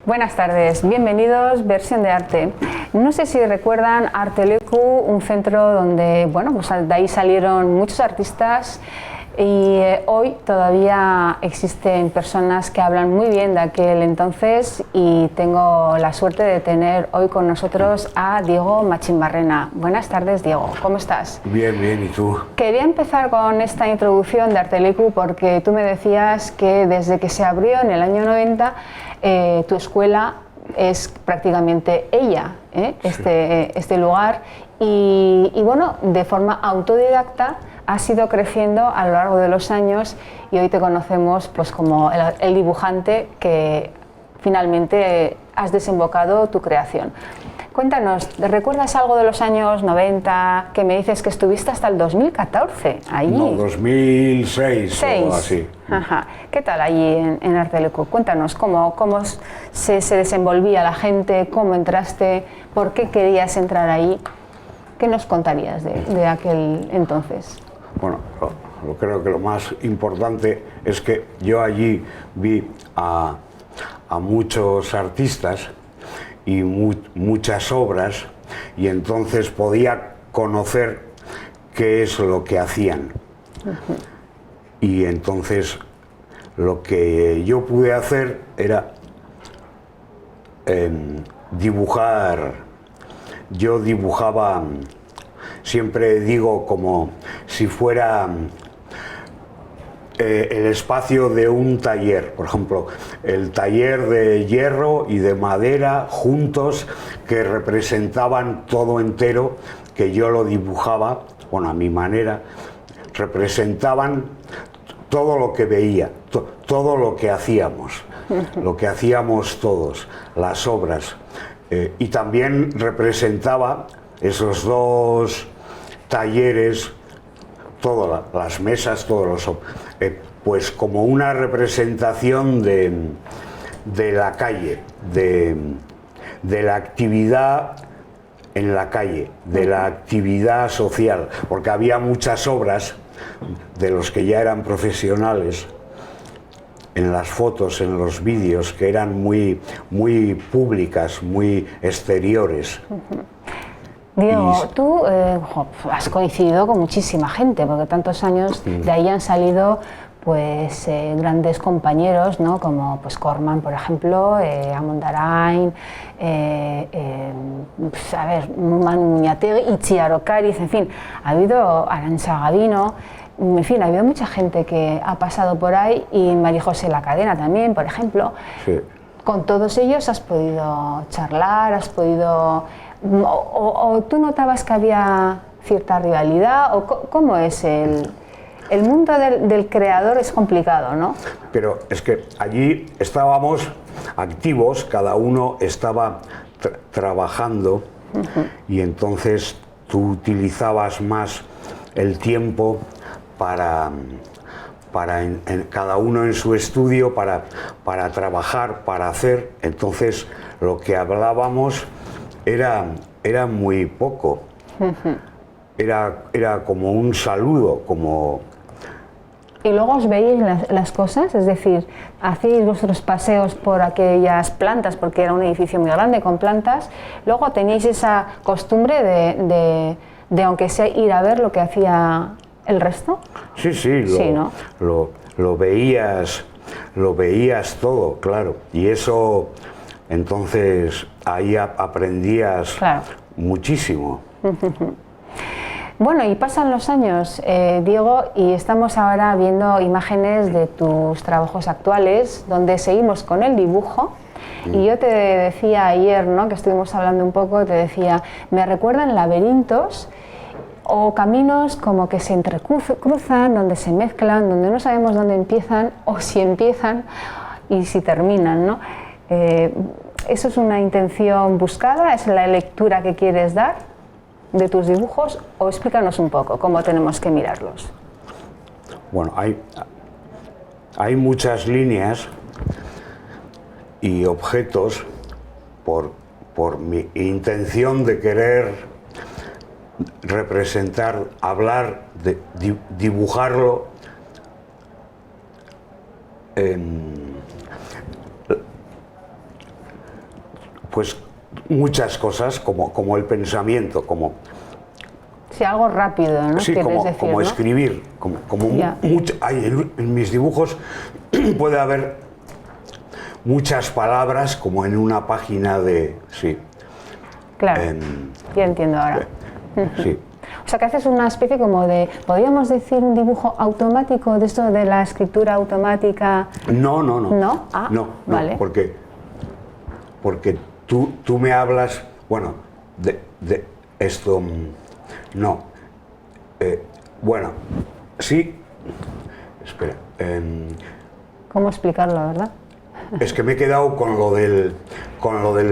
Buenas tardes, bienvenidos, Versión de Arte. No sé si recuerdan Arteleku, un centro donde, bueno, pues de ahí salieron muchos artistas y hoy todavía existen personas que hablan muy bien de aquel entonces y tengo la suerte de tener hoy con nosotros a Diego Machimbarrena. Buenas tardes, Diego, ¿cómo estás? Bien, bien, ¿y tú? Quería empezar con esta introducción de Arteleku porque tú me decías que desde que se abrió en el año 90 tu escuela es prácticamente ella, este lugar y bueno, de forma autodidacta has ido creciendo a lo largo de los años y hoy te conocemos pues como el dibujante que finalmente has desembocado tu creación. Cuéntanos, ¿recuerdas algo de los años 90 que me dices que estuviste hasta el 2014 allí? No, 2006 o así. Ajá. ¿Qué tal allí en Arteleku? Cuéntanos cómo se desenvolvía la gente, cómo entraste, por qué querías entrar ahí. ¿Qué nos contarías de aquel entonces? Bueno, creo que lo más importante es que yo allí vi a muchos artistas y muchas obras y entonces podía conocer qué es lo que hacían. Y entonces lo que yo pude hacer era dibujar. Yo dibujaba, siempre digo, como si fuera el espacio de un taller, por ejemplo, el taller de hierro y de madera juntos que representaban todo entero, que yo lo dibujaba, bueno, a mi manera, representaban todo lo que veía, todo lo que hacíamos todos, las obras, y también representaba esos dos talleres, todas las mesas, todos los pues como una representación de la calle, de la actividad en la calle, de la actividad social, porque había muchas obras de los que ya eran profesionales en las fotos, en los vídeos, que eran muy públicas, muy exteriores. Diego, tú has coincidido con muchísima gente, porque tantos años de ahí han salido pues grandes compañeros, ¿no? Como pues Corman, por ejemplo, Amondarain, a ver, Manu Muñategui, Itziar Ocariz, en fin, ha habido Arantxa Gavino, en fin, ha habido mucha gente que ha pasado por ahí y María José La Cadena también, por ejemplo. Sí. Con todos ellos has podido charlar, has podido... ¿O tú notabas que había cierta rivalidad? ¿O cómo es el mundo del creador? Es complicado, ¿no? Pero es que allí estábamos activos, cada uno estaba trabajando y entonces tú utilizabas más el tiempo para cada uno en su estudio para trabajar, para hacer. Entonces lo que hablábamos era muy poco, era como un saludo, como... ¿Y luego os veis las cosas? Es decir, ¿hacéis vuestros paseos por aquellas plantas, porque era un edificio muy grande con plantas? ¿Luego tenéis esa costumbre de aunque sea ir a ver lo que hacía el resto? Sí, ¿no? lo veías todo, claro, y eso... Entonces ahí aprendías muchísimo. Bueno, y pasan los años, Diego, y estamos ahora viendo imágenes de tus trabajos actuales, donde seguimos con el dibujo. Y yo te decía ayer, ¿no?, que estuvimos hablando un poco, te decía, me recuerdan laberintos o caminos como que se entrecruzan, donde se mezclan, donde no sabemos dónde empiezan o si empiezan y si terminan, ¿no? ¿Eso es una intención buscada? ¿Es la lectura que quieres dar de tus dibujos? O explícanos un poco cómo tenemos que mirarlos. Bueno, hay muchas líneas y objetos por mi intención de querer representar, hablar, dibujarlo pues muchas cosas, como el pensamiento, como... Sí, algo rápido, ¿no? Sí, ¿Quieres decir, como ¿no? escribir, en mis dibujos puede haber muchas palabras como en una página de... Sí. Claro, ya entiendo ahora. Sí. O sea, que haces una especie como de, ¿podríamos decir un dibujo automático de esto de la escritura automática? No. ¿No? Ah, no, vale. Porque tú me hablas, bueno, de esto, no. Bueno, sí, espera. ¿Cómo explicarlo, verdad? Es que me he quedado con lo del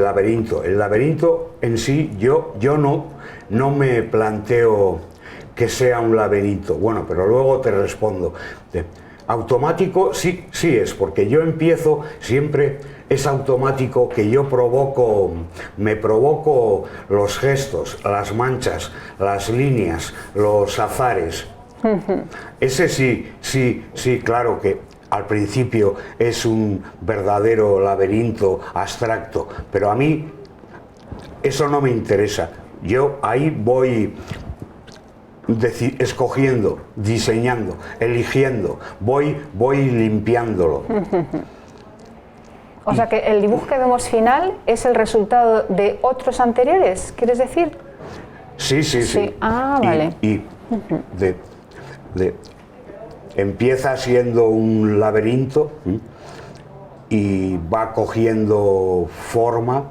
laberinto. El laberinto en sí, yo no me planteo que sea un laberinto. Bueno, pero luego te respondo. Automático sí es, porque yo empiezo siempre, es automático que yo me provoco los gestos, las manchas, las líneas, los azares. Ese sí, claro que al principio es un verdadero laberinto abstracto, pero a mí eso no me interesa. Yo ahí voy escogiendo, diseñando, eligiendo, voy limpiándolo. O sea que el dibujo que vemos final es el resultado de otros anteriores, ¿quieres decir? Sí. Ah, vale. Empieza siendo un laberinto y va cogiendo forma,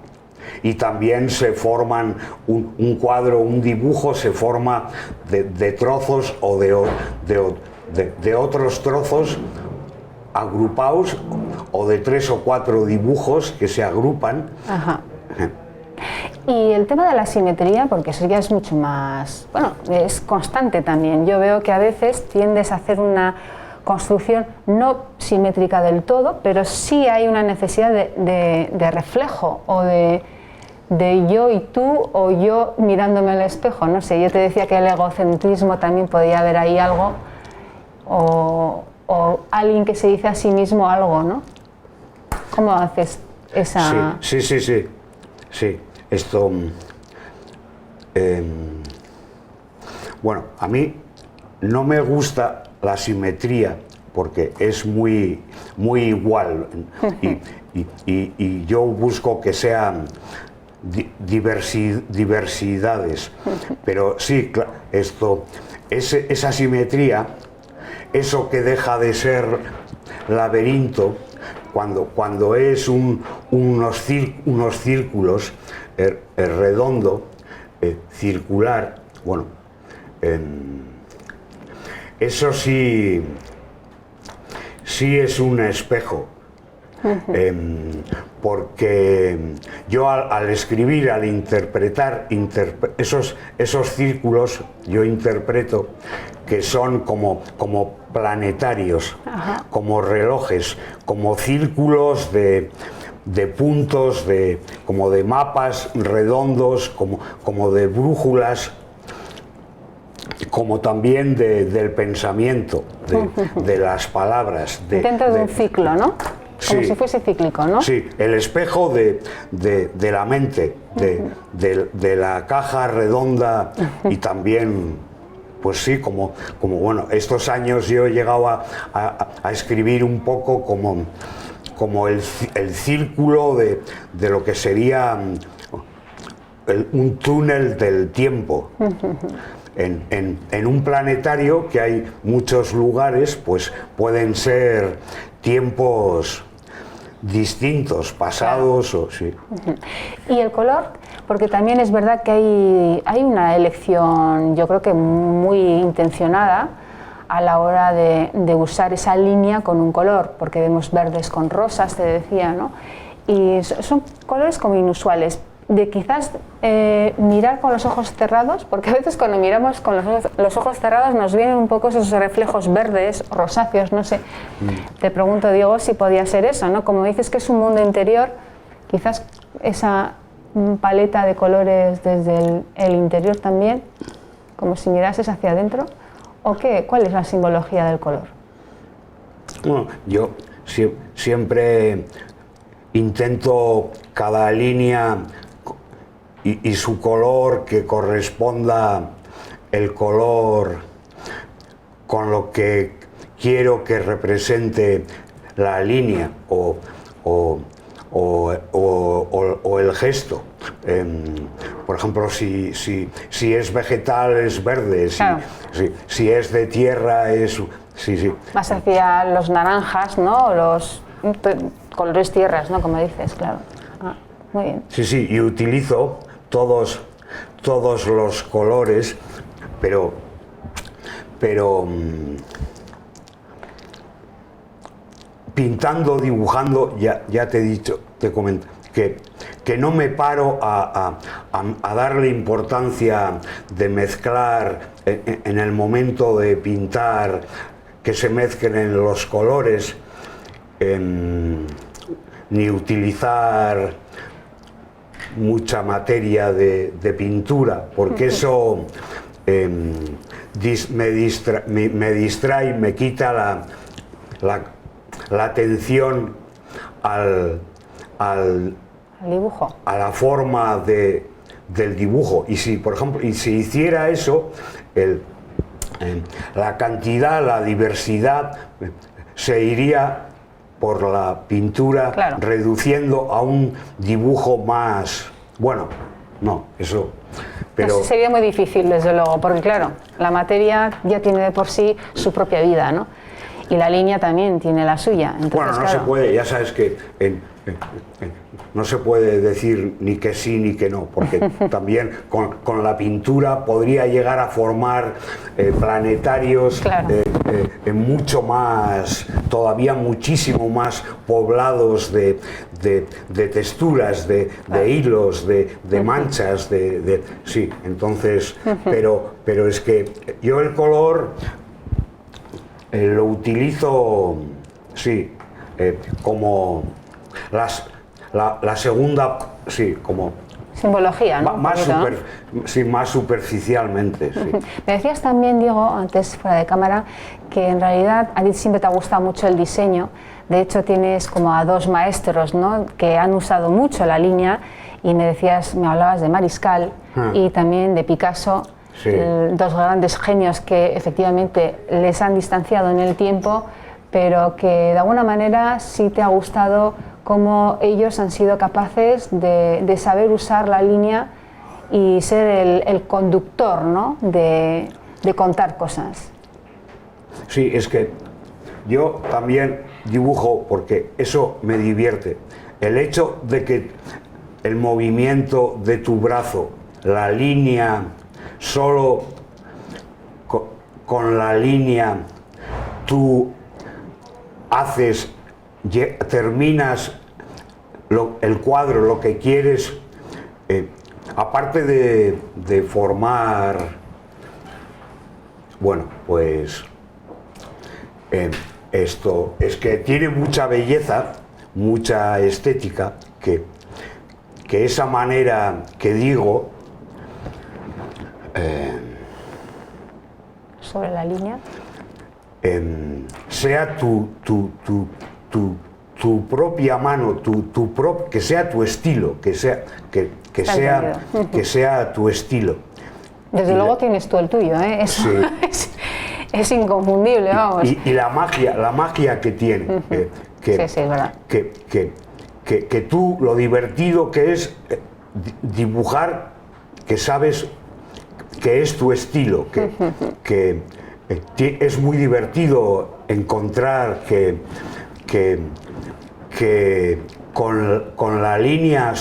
y también se forman un cuadro, un dibujo se forma de trozos o de otros trozos agrupados, o de 3 o 4 dibujos que se agrupan. Ajá. Y el tema de la simetría, porque eso ya es mucho más, bueno, es constante también. Yo veo que a veces tiendes a hacer una construcción no simétrica del todo, pero sí hay una necesidad de reflejo, o de yo y tú, o yo mirándome al espejo. No sé, yo te decía que el egocentrismo también podía haber ahí algo, o alguien que se dice a sí mismo algo, ¿no? ¿Cómo haces esa...? Sí. Esto, bueno, a mí no me gusta la simetría porque es muy igual, y yo busco que sean diversidades, pero sí, esa simetría, eso que deja de ser laberinto, cuando es unos círculos, redondo, circular, bueno, eso sí es un espejo, porque yo al escribir, al interpretar esos círculos, yo interpreto que son como planetarios, Ajá. como relojes, como círculos de puntos, como de mapas redondos, como de brújulas, como también del pensamiento, de las palabras. Dentro de un ciclo, ¿no? Como Sí, si fuese cíclico, ¿no? Sí, el espejo de la mente, de la caja redonda, y también, pues sí, como bueno, estos años yo he llegado a escribir un poco como el círculo de lo que sería un túnel del tiempo. En un planetario, que hay muchos lugares, pues pueden ser tiempos distintos, pasados, claro. o sí. Y el color, porque también es verdad que hay una elección, yo creo que muy intencionada a la hora de usar esa línea con un color, porque vemos verdes con rosas, te decía, ¿no? Y son colores como inusuales, de quizás mirar con los ojos cerrados, porque a veces cuando miramos con los ojos cerrados nos vienen un poco esos reflejos verdes, rosáceos, no sé. Te pregunto, Diego, si podía ser eso, ¿no? Como dices que es un mundo interior, quizás esa paleta de colores desde el interior también, como si mirases hacia adentro, ¿o qué? ¿Cuál es la simbología del color? Bueno, yo siempre intento cada línea y su color que corresponda el color con lo que quiero que represente la línea o el gesto. Por ejemplo, si es vegetal es verde, Claro. si es de tierra es... Sí. Más hacia los naranjas, ¿no? Los colores tierras, ¿no? Como dices, claro. Ah, muy bien. Sí, y utilizo todos los colores, pero pintando, dibujando, ya te he dicho, te comento, que no me paro a darle importancia de mezclar en el momento de pintar, que se mezclen los colores, ni utilizar mucha materia de pintura, porque eso me distrae, me quita la atención al dibujo. a la forma del dibujo. Y si, por ejemplo, si hiciera eso, la cantidad, la diversidad se iría por la pintura, claro, reduciendo a un dibujo más... Bueno, no, eso... Pero pues sería muy difícil, desde luego, porque claro, la materia ya tiene de por sí su propia vida, ¿no? Y la línea también tiene la suya. Entonces, bueno, no claro, se puede, ya sabes que no se puede decir ni que sí ni que no, porque también con la pintura podría llegar a formar planetarios, claro, mucho más, todavía muchísimo más poblados de texturas, de hilos, de manchas, sí, entonces, pero es que yo el color lo utilizo, sí, como la segunda, sí, como simbología, ¿no? más superficialmente, sí. Me decías también, Diego, antes fuera de cámara, que en realidad a ti siempre te ha gustado mucho el diseño. De hecho, tienes como a dos maestros, ¿no?, que han usado mucho la línea, y me hablabas de Mariscal y también de Picasso. Sí. Dos grandes genios que efectivamente les han distanciado en el tiempo, pero que de alguna manera sí te ha gustado cómo ellos han sido capaces de saber usar la línea y ser el conductor, ¿no?, de contar cosas. Sí, es que yo también dibujo porque eso me divierte. El hecho de que el movimiento de tu brazo, la línea, solo con la línea tú terminas el cuadro, lo que quieres, aparte de formar, bueno, pues esto es que tiene mucha belleza, mucha estética, que esa manera que digo sobre la línea sea tu propia mano, que sea tu estilo, que sea tu estilo. Desde luego tienes tú el tuyo, ¿eh? Eso sí. es inconfundible, vamos. Y la magia que tiene, sí, es verdad. Que tú, lo divertido que es dibujar, que sabes que es tu estilo, que es muy divertido encontrar que con la línea,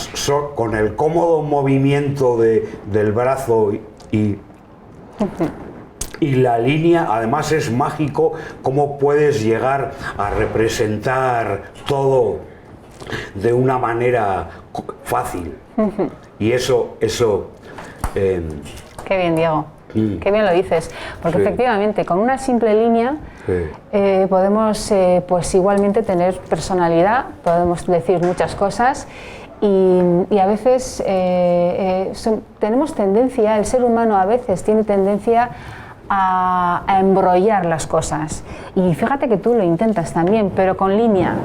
con el cómodo movimiento del brazo y la línea, además es mágico cómo puedes llegar a representar todo de una manera fácil. Y eso qué bien, Diego. Qué bien lo dices, porque sí, efectivamente con una simple línea podemos pues igualmente tener personalidad, podemos decir muchas cosas y a veces tenemos tendencia, el ser humano a veces tiene tendencia a embrollar las cosas. Y fíjate que tú lo intentas también, pero con línea.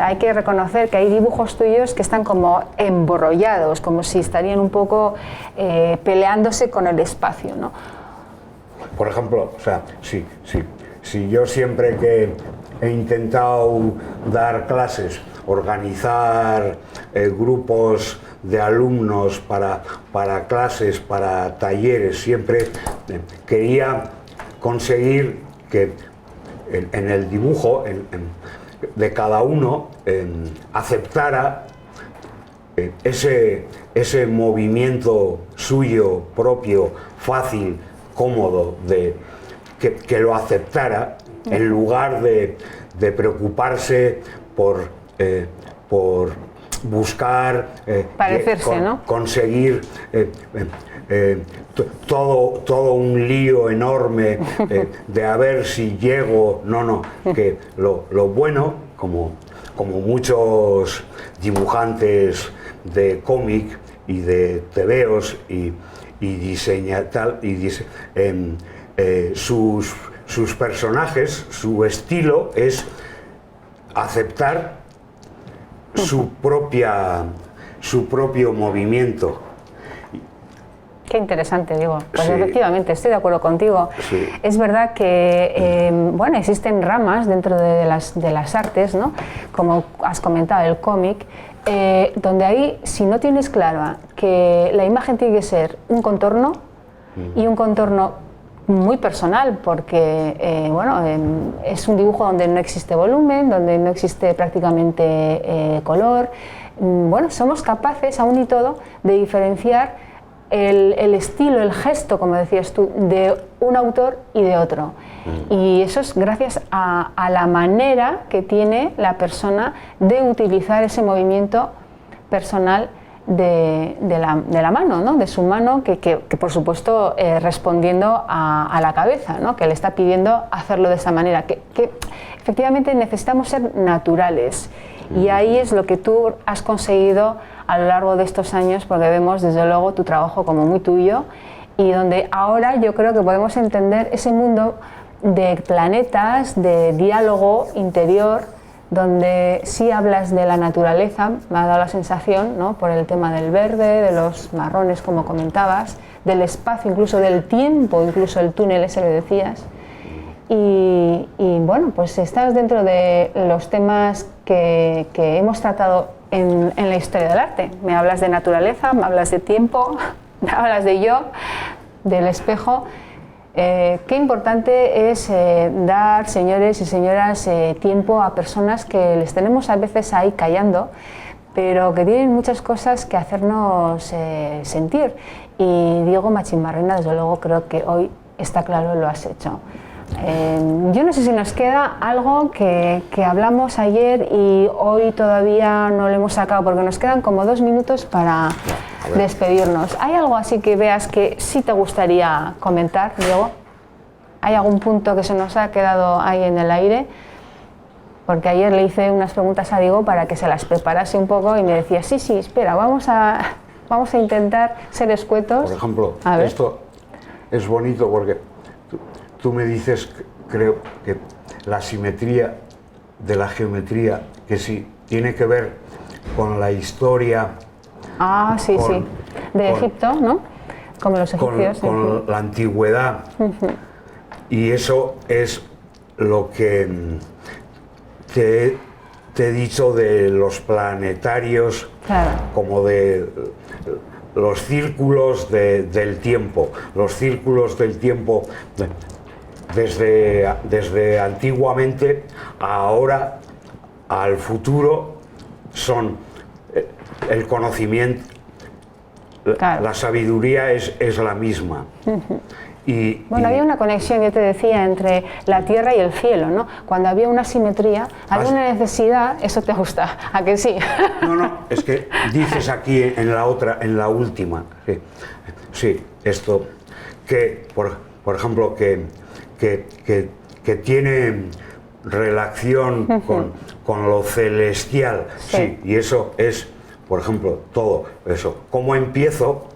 Hay que reconocer que hay dibujos tuyos que están como embrollados, como si estarían un poco peleándose con el espacio, ¿no? Por ejemplo, o sea, si yo siempre que he intentado dar clases, organizar grupos de alumnos para clases, para talleres, siempre quería conseguir que en el dibujo de cada uno aceptara ese movimiento suyo propio, fácil, cómodo, que lo aceptara, en lugar de preocuparse por buscar parecerse, ¿no? Conseguir todo un lío enorme de a ver si llego. No, que lo bueno, como muchos dibujantes de cómic y de tebeos y sus personajes, su estilo es aceptar su propio movimiento. Qué interesante, Diego. Pues sí. Efectivamente, estoy de acuerdo contigo. Sí. Es verdad que bueno, existen ramas dentro de las artes, ¿no? Como has comentado, el cómic, donde ahí, si no tienes claro que la imagen tiene que ser un contorno y un contorno muy personal, porque bueno, es un dibujo donde no existe volumen, donde no existe prácticamente color. Bueno, somos capaces, aún y todo, de diferenciar el estilo, el gesto, como decías tú, de un autor y de otro. Y eso es gracias a la manera que tiene la persona de utilizar ese movimiento personal de la mano, ¿no? De su mano, que por supuesto respondiendo a la cabeza, ¿no? Que le está pidiendo hacerlo de esa manera, que efectivamente necesitamos ser naturales. Y ahí es lo que tú has conseguido a lo largo de estos años, porque vemos desde luego tu trabajo como muy tuyo, y donde ahora yo creo que podemos entender ese mundo de planetas, de diálogo interior, donde sí hablas de la naturaleza, me ha dado la sensación, ¿no? Por el tema del verde, de los marrones, como comentabas, del espacio, incluso del tiempo, incluso el túnel ese que decías. Y bueno, pues estás dentro de los temas que hemos tratado en la historia del arte. Me hablas de naturaleza, me hablas de tiempo, me hablas de yo, del espejo. Qué importante es dar, señores y señoras, tiempo a personas que les tenemos a veces ahí callando, pero que tienen muchas cosas que hacernos sentir. Y Diego Machín-Barrena, desde luego, creo que hoy está claro, lo has hecho. Yo no sé si nos queda algo que hablamos ayer y hoy todavía no lo hemos sacado, porque nos quedan como 2 minutos para despedirnos. ¿Hay algo así que veas que sí te gustaría comentar, Diego? ¿Hay algún punto que se nos ha quedado ahí en el aire? Porque ayer le hice unas preguntas a Diego para que se las preparase un poco y me decía, sí, espera, vamos a intentar ser escuetos. Por ejemplo, esto es bonito porque tú me dices, creo que la simetría de la geometría, que sí tiene que ver con la historia. Ah, sí, de Egipto, ¿no? Como los egipcios. Con la antigüedad. Y eso es lo que te he dicho de los planetarios, claro, como de los círculos del tiempo. Los círculos del tiempo desde antiguamente a ahora al futuro son el conocimiento, claro, la sabiduría es la misma. Bueno, había una conexión, yo te decía, entre la tierra y el cielo, ¿no? Cuando había una simetría, había una necesidad, eso te gusta, ¿a que sí? No, es que dices aquí en la última, sí, esto, que por ejemplo, que tiene relación con lo celestial, sí, y eso es, por ejemplo, todo eso. ¿Cómo empiezo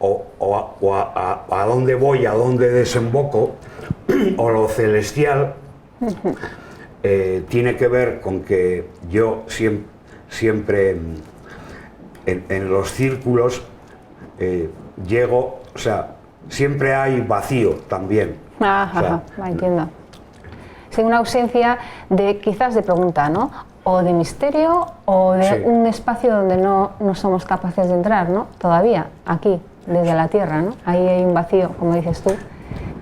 a dónde voy, a dónde desemboco, o lo celestial, tiene que ver con que yo siempre en los círculos llego, o sea, siempre hay vacío también. Ajá, o sea, entiendo. Sí, una ausencia de quizás de pregunta, ¿no? O de misterio o de un espacio donde no somos capaces de entrar, ¿no? Todavía, aquí, desde la Tierra, ¿no? Ahí hay un vacío, como dices tú,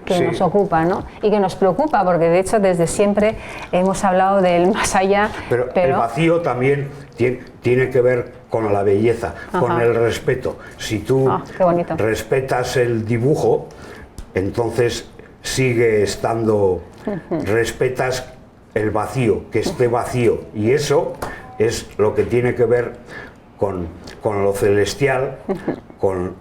que nos ocupa, ¿no? Y que nos preocupa, porque de hecho desde siempre hemos hablado del más allá. Pero el vacío también tiene que ver con la belleza, con el respeto. Si tú respetas el dibujo, entonces sigue estando, respetas el vacío, que esté vacío, y eso es lo que tiene que ver con lo celestial, con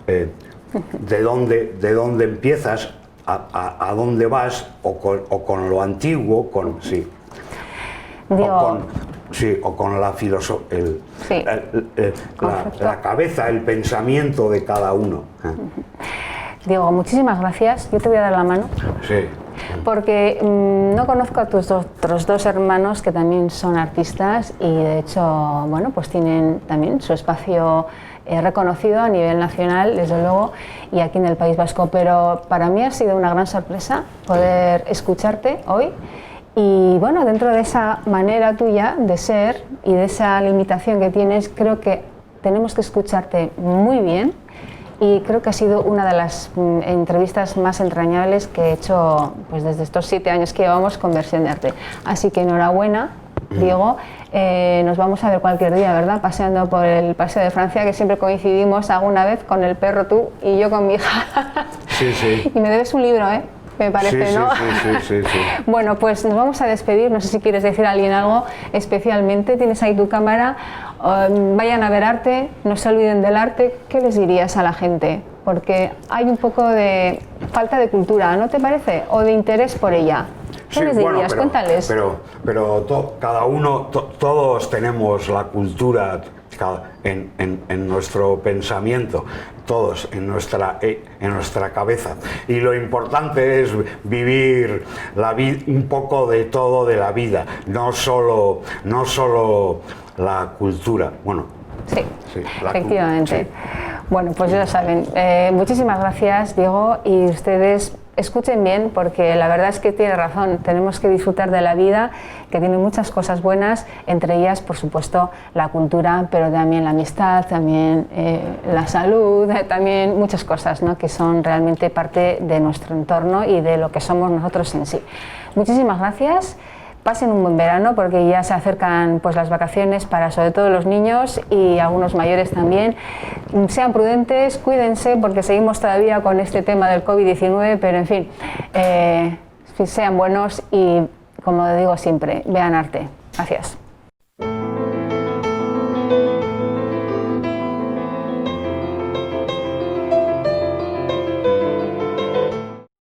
de dónde empiezas, a dónde vas, o con lo antiguo, o con la filosofía, la cabeza, el pensamiento de cada uno. Diego, muchísimas gracias. Yo te voy a dar la mano. Sí. Porque no conozco a tus otros dos hermanos que también son artistas y de hecho, bueno, pues tienen también su espacio reconocido a nivel nacional, desde luego, y aquí en el País Vasco. Pero para mí ha sido una gran sorpresa poder escucharte hoy. Y bueno, dentro de esa manera tuya de ser y de esa limitación que tienes, creo que tenemos que escucharte muy bien. Y creo que ha sido una de las entrevistas más entrañables que he hecho pues, desde estos 7 años que llevamos con Versión de Arte. Así que enhorabuena, Diego. Nos vamos a ver cualquier día, ¿verdad? Paseando por el Paseo de Francia, que siempre coincidimos alguna vez con el perro tú y yo con mi hija. Sí, sí. Y me debes un libro, ¿eh? Me parece, sí, ¿no? Sí. Bueno, pues nos vamos a despedir. No sé si quieres decir a alguien algo especialmente. Tienes ahí tu cámara. Vayan a ver arte, no se olviden del arte. ¿Qué les dirías a la gente? Porque hay un poco de falta de cultura, ¿no te parece? O de interés por ella. ¿Qué les dirías? Cuéntales. Pero cada uno, todos tenemos la cultura en nuestro pensamiento, todos en nuestra cabeza, y lo importante es vivir un poco de todo de la vida, no solo la cultura. Bueno, sí, efectivamente. Bueno, pues ya saben, muchísimas gracias, Diego, y ustedes escuchen bien, porque la verdad es que tiene razón, tenemos que disfrutar de la vida, que tiene muchas cosas buenas, entre ellas, por supuesto, la cultura, pero también la amistad, también la salud, también muchas cosas, ¿no?, que son realmente parte de nuestro entorno y de lo que somos nosotros en sí. Muchísimas gracias. Pasen un buen verano, porque ya se acercan pues las vacaciones para sobre todo los niños y algunos mayores también. Sean prudentes, cuídense, porque seguimos todavía con este tema del COVID-19, pero en fin, sean buenos y, como digo siempre, vean arte. Gracias.